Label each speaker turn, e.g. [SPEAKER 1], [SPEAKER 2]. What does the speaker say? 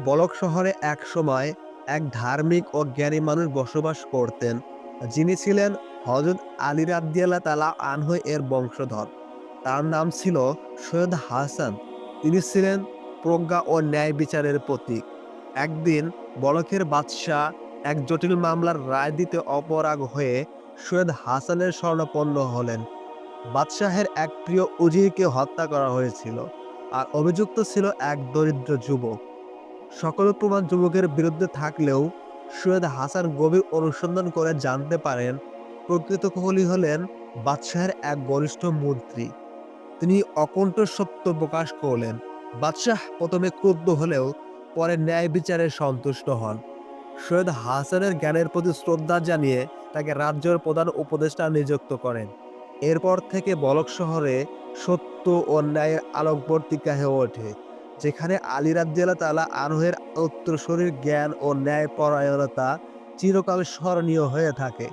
[SPEAKER 1] বলক শহরে একসময় এক ধার্মিক ও জ্ঞানী মানুষ বসবাস করতেন, যিনি ছিলেন হযরত আলী রাদিয়াল্লাহু তাআলা আনহু এর বংশধর। তার নাম ছিল সৈয়দ হাসান। তিনি ছিলেন প্রজ্ঞা ও ন্যায় বিচারের প্রতীক। একদিন বলখের বাদশাহ এক জটিল মামলার রায় দিতে অপারগ হয়ে সৈয়দ হাসানের শরণাপন্ন হলেন। বাদশাহের এক প্রিয় উজিরকে হত্যা করা হয়েছিল, আর অভিযুক্ত ছিল এক দরিদ্র যুবক। সকল প্রমাণ যুবকের বিরুদ্ধে থাকলেও সৈয়দ হাসান গভীর অনুসন্ধান করে জানতে পারেন প্রকৃত খুনি হলেন বাদশাহের এক ঘনিষ্ঠ মন্ত্রী। তিনি অকুণ্ঠ সত্য প্রকাশ করলেন। বাদশাহ প্রথমে ক্রুদ্ধ হলেও পরে ন্যায় বিচারে সন্তুষ্ট হন। সৈয়দ হাসানের জ্ঞানের প্রতি শ্রদ্ধা জানিয়ে তাকে রাজ্যের প্রধান উপদেষ্টা নিযুক্ত করেন। এরপর থেকে বলক শহরে সত্য ও ন্যায়ের আলোকবর্তিকা হয়ে ওঠে, যেখানে আলী রাদিয়াল্লাহু তাআলা আনহু-এর উত্তরসূরির জ্ঞান ও ন্যায়পরায়ণতা চিরকাল স্মরণীয় হয়ে থাকে।